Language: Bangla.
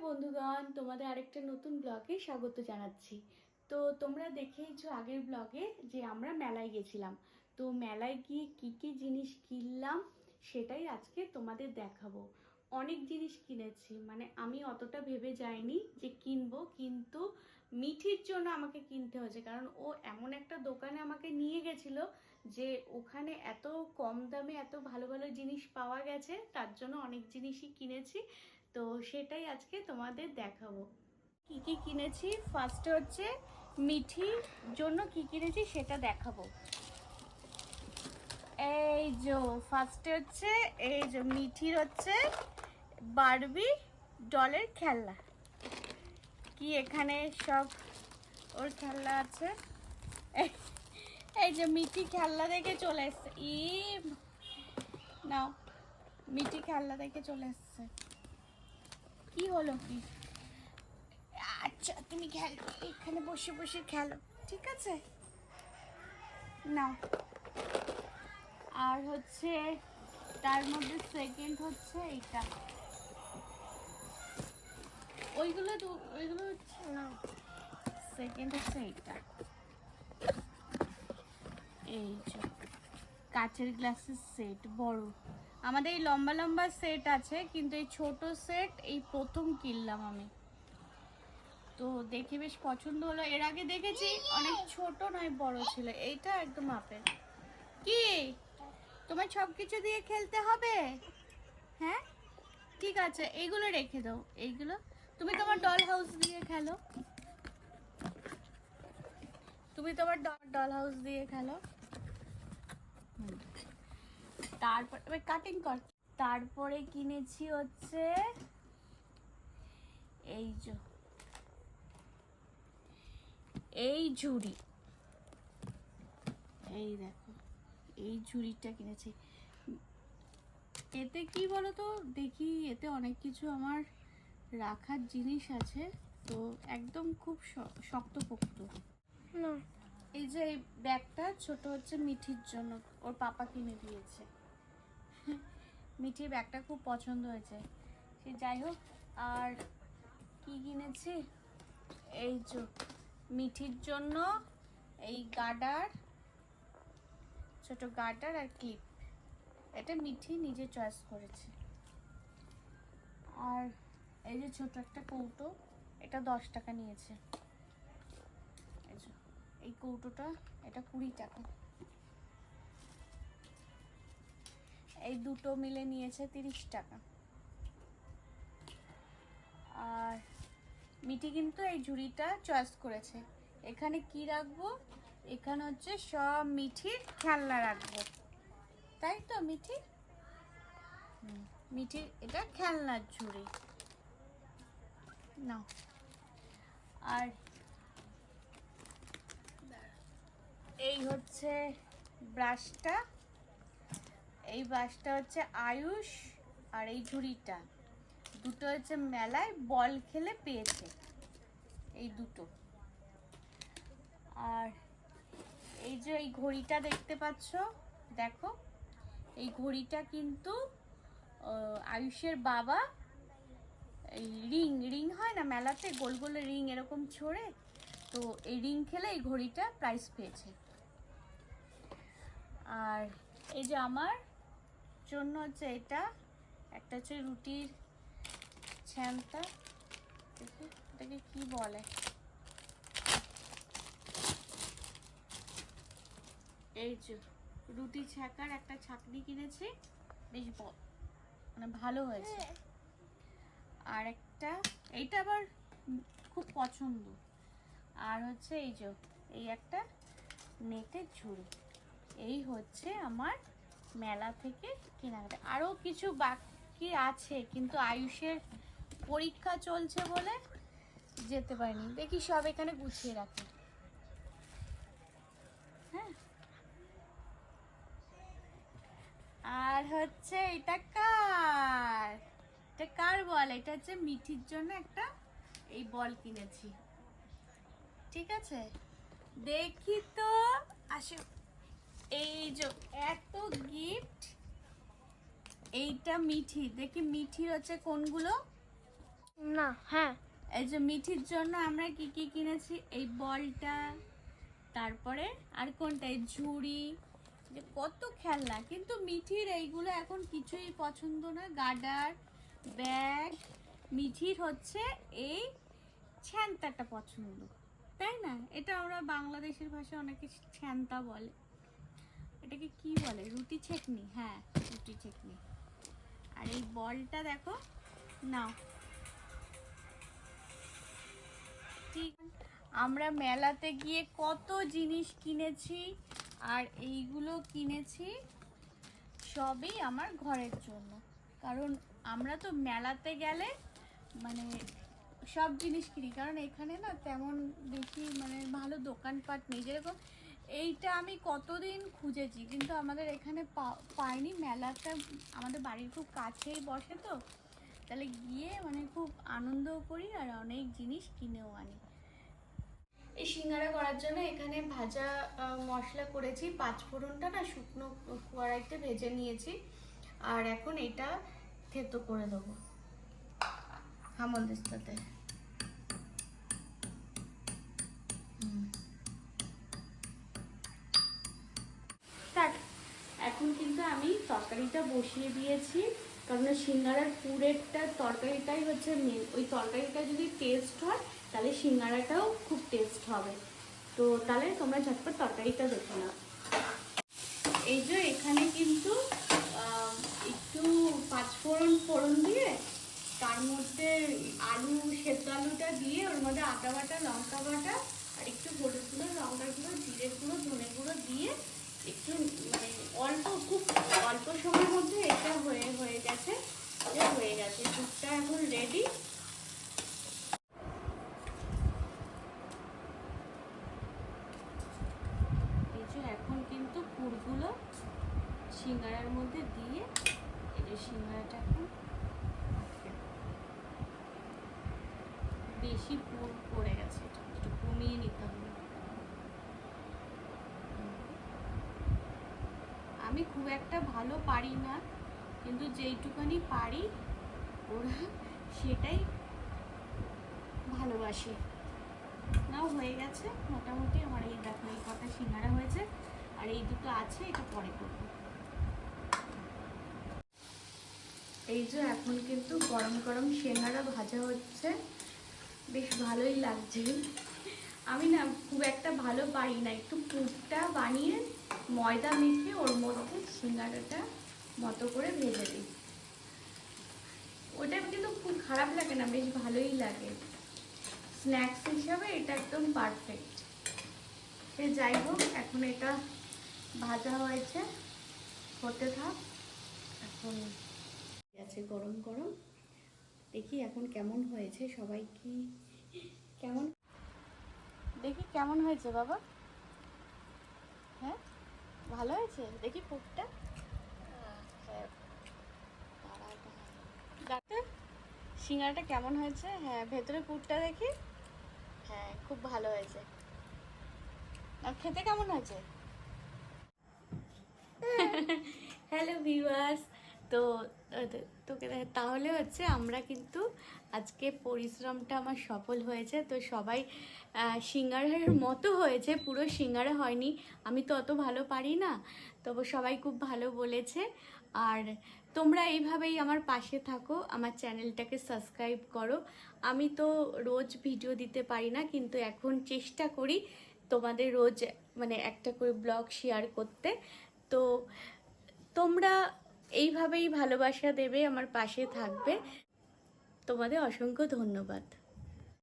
বন্ধুগণ, তোমাদের আরেকটা নতুন ব্লগে স্বাগত জানাচ্ছি। তো তোমরা দেখেইছো আগের ব্লগে যে আমরা মেলায় গেছিলাম। তো মেলায় গিয়ে কি কি জিনিস কিনলাম সেটাই আজকে তোমাদের দেখাবো। অনেক জিনিস কিনেছি, মানে আমি অতটা ভেবে যাইনি যে কিনবো, কিন্তু মিঠির জন্য আমাকে কিনতে হয়েছে, কারণ ও এমন একটা দোকানে আমাকে নিয়ে গেছিলো যে ওখানে এত কম দামে এত ভালো ভালো জিনিস পাওয়া গেছে, তার জন্য অনেক জিনিসই কিনেছি। তো সেটাই আজকে তোমাদের দেখাবো কি কি কিনেছি। ফার্স্টে হচ্ছে মিঠির জন্য কি কিনেছি সেটা দেখাবো। এই যে ফার্স্টে হচ্ছে এই যে মিঠির হচ্ছে বারবি ডলের খেলনা। কি এখানে সব ওর খেলনা আছে। এই যে মিঠি খেলনা দেখে চলে এসছে। নাও, মিঠি খেলনা দেখে চলে এসছে। কি হলো কি? আচ্ছা তুমি খেলো, এখানে বসে বসে খেলো, ঠিক আছে? নাও। আর হচ্ছে তার মধ্যে সেকেন্ড হচ্ছে এইটা, ওইগুলো হচ্ছে না। সেকেন্ড হচ্ছে এইটা, এই যে কাচের গ্লাসের সেট বড়। আমাদের এই লম্বা লম্বা সেট আছে, কিন্তু এই ছোট সেট এই প্রথম কিনলাম আমি। তো দেখে বেশ পছন্দ হলো। এর আগে দেখেছি অনেক ছোট নয় বড় ছিল, এইটা একদম মাপের। কি তোমার সব কিছু দিয়ে খেলতে হবে? হ্যাঁ ঠিক আছে, এইগুলো রেখে দাও। এইগুলো তুমি তোমার ডল হাউস দিয়ে খেলো, তুমি তোমার ডল হাউস দিয়ে খেলো। তারপরে কাটিং কর। তারপরে কিনেছি হচ্ছে এই যে এই ঝুড়ি, এই দেখো এই ঝুড়িটা কিনেছি। এতে কি বলো তো, দেখি এতে অনেক কিছু আমার রাখার জিনিস আছে, তো একদম খুব শক্তপোক্ত না। এই যে এই ব্যাগটা ছোট হচ্ছে মিঠির জন্য, ওর পাপা কিনে দিয়েছে। মিঠির ব্যাগটা খুব পছন্দ হয়েছে, সে যাই হোক। আর কি কিনেছি, এই যে মিঠির জন্য এই গার্ডার, ছোট গার্ডার আর ক্লিপ, এটা মিঠি নিজে চয়েস করেছে। আর এই যে ছোট একটা কৌটো, এটা 10 টাকা নিয়েছে। এই কৌটোটা এটা 20 টাকা। এই দুটো মিলে নিয়েছে 30 টাকা। আর মিঠি কিন্তু এই ঝুড়িটা চয়েস করেছে। এখানে কি রাখবো? এখানে হচ্ছে সব মিঠির খেলনা রাখবো, তাই তো মিঠি? মিঠির এটা খেলনার ঝুড়ি নাও। আর এই হচ্ছে ব্রাশটা, এই ব্রাশটা হচ্ছে আয়ুষ। আর এই ঝুড়িটা দুটো হচ্ছে মেলায় বল খেলে পেয়েছে, এই দুটো। আর এই যে এই ঘড়িটা দেখতে পাচ্ছ, দেখো এই ঘড়িটা কিন্তু আয়ুষের বাবা এই রিং হয় না মেলাতে, গোল গোল রিং এরকম ছড়ে, তো এই রিং খেলে এই ঘড়িটা প্রাইজ পেয়েছে। আর এই যে আমার জন্য হচ্ছে এটা একটা হচ্ছে রুটির ছ্যানটা, দেখি এটাকে কি বলে, এই যে রুটি ছ্যাঁকার একটা ছাঁকনি কিনেছি, বেশ মানে ভালো হয়েছে। আর একটা এইটা আবার খুব পছন্দ। আর হচ্ছে এই যে এই একটা নেটের ঝুড়ি। এই হচ্ছে আমার মেলা থেকে কেনাকাটা। আরও কিছু বাকি আছে, কিন্তু আয়ুষের পরীক্ষা চলছে বলে যেতে পারিনি। দেখি সব এখানে গুছিয়ে রাখি। হ্যাঁ, আর হচ্ছে এটা কার, এটা কার বল? এটা হচ্ছে মিঠির জন্য একটা এই বল কিনেছি, ঠিক আছে? দেখি তো, আসো। এই যে এত গিফট, এইটা মিঠি, দেখি মিঠির হচ্ছে কোনগুলো। না হ্যাঁ এই যে মিঠির জন্য আমরা কি কি কিনেছি, এই বলটা, তারপরে আর কোনটা, এই ঝুড়ি, যে কত খেলনা। কিন্তু মিঠির এইগুলো এখন কিছুই পছন্দ না। গার্ডার, ব্যাগ, মিঠির হচ্ছে এই ছ্যান্তাটা পছন্দ, তাই না? এটা আমরা বাংলাদেশের ভাষায় অনেকে ছ্যান্তা বলে। এটাকে কি বলে, রুটি ছেকনি? হ্যাঁ, রুটি ছেকনি। আর এই বলটা দেখো, নাও। ঠিক, আমরা মেলাতে গিয়ে কত জিনিস কিনেছি, আর এইগুলো কিনেছি সবই আমার ঘরের জন্য। কারণ আমরা তো মেলাতে গেলে মানে সব জিনিস কিনি, কারণ এখানে না তেমন বেশি মানে ভালো দোকানপাট নেই। যেরকম এইটা আমি কতদিন খুঁজেছি, কিন্তু আমাদের এখানে পাইনি। মেলাটা আমাদের বাড়ির খুব কাছেই বসে, তো তাহলে গিয়ে মানে খুব আনন্দও করি আর অনেক জিনিস কিনেও আনি। এই সিঙ্গারা করার জন্য এখানে ভাজা মশলা করেছি। 5 ফোড়নটা না শুকনো কড়াইতে ভেজে নিয়েছি, আর এখন এটা থেতো করে দেবো হামলদিস্তাতে। এখন কিন্তু আমি তরকারিটা বসিয়ে দিয়েছি, কারণ সিঙ্গারার পুরেরটা তরকারিটাই হচ্ছে মেন। ওই তরকারিটা যদি টেস্ট হয় তাহলে সিঙ্গারাটাও খুব টেস্ট হবে। তো তাহলে তোমরা ঝটপট তরকারিটা দেখো না। এই যে এখানে কিন্তু একটু 5 ফোড়ন দিয়ে, তার মধ্যে আলু, সেদ্ধ আলুটা দিয়ে, ওর মধ্যে আদা বাটা, লঙ্কা বাটা, আর একটু হলুদ গুঁড়ো, লঙ্কার গুঁড়ো, জিরে গুঁড়ো, ধনে গুঁড়ো দিয়ে একটু মানে খুব অল্প সময়ের মধ্যে এটা হয়ে গেছে। হয়ে গেছে দুধটা এখন রেডি। এই যে এখন কিন্তু পুরগুলো সিঙ্গারার মধ্যে দিয়ে, এই যে সিঙ্গারাটা এখন বেশি পুর পড়ে গেছে, এটা একটু কমিয়ে নিতে হবে। আমি খুব একটা ভালো পারি না, কিন্তু যেইটুখানি পারি ওরা সেটাই ভালোবাসে। নাও হয়ে গেছে মোটামুটি আমার। এই দেখো, এই কটা সিঙ্গারা হয়েছে, আর এই দুটো আছে, এটা পরে করবো। এই যে এখন কিন্তু গরম গরম সিঙ্গারা ভাজা হচ্ছে, বেশ ভালোই লাগছে। আমি না খুব একটা ভালো পারি না, একটু পুরটা বানিয়ে ময়দা মেখে ওর মধ্যে সিঙ্গারাটা মতো করে ভেজে দিই। ওটা কিন্তু খুব খারাপ লাগে না, বেশ ভালোই লাগে। স্ন্যাক্স হিসাবে এটা একদম পারফেক্ট। সে যাই হোক, এখন এটা ভাজা হয়েছে, হতে থাক। এখন আছে গরম গরম, দেখি এখন কেমন হয়েছে। সবাই কি কেমন, দেখি কেমন হয়েছে বাবা? হ্যাঁ, ভালো হয়েছে? দেখি পুরটা। ডাক্তার, সিঙ্গারাটা কেমন হয়েছে? হ্যাঁ, ভেতরে পুরটা দেখি। হ্যাঁ, খুব ভালো হয়েছে। আর খেতে কেমন হয়েছে? হ্যালো ভিউয়ার্স, তো তোকে তাহলে হচ্ছে আমরা কিন্তু আজকে পরিশ্রমটা আমার সফল হয়েছে। তো সবাই সিঙ্গারার মতো হয়েছে, পুরো সিঙ্গারা হয়নি। আমি তো অত ভালো পারি না, তবু সবাই খুব ভালো বলেছে। আর তোমরা এইভাবেই আমার পাশে থাকো, আমার চ্যানেলটাকে সাবস্ক্রাইব করো। আমি তো রোজ ভিডিও দিতে পারি না, কিন্তু এখন চেষ্টা করি তোমাদের রোজ মানে একটা করে ব্লগ শেয়ার করতে। তো তোমরা এইভাবেই ভালোবাসা দেবে, আমার পাশে থাকবে। তোমাদের অসংখ্য ধন্যবাদ।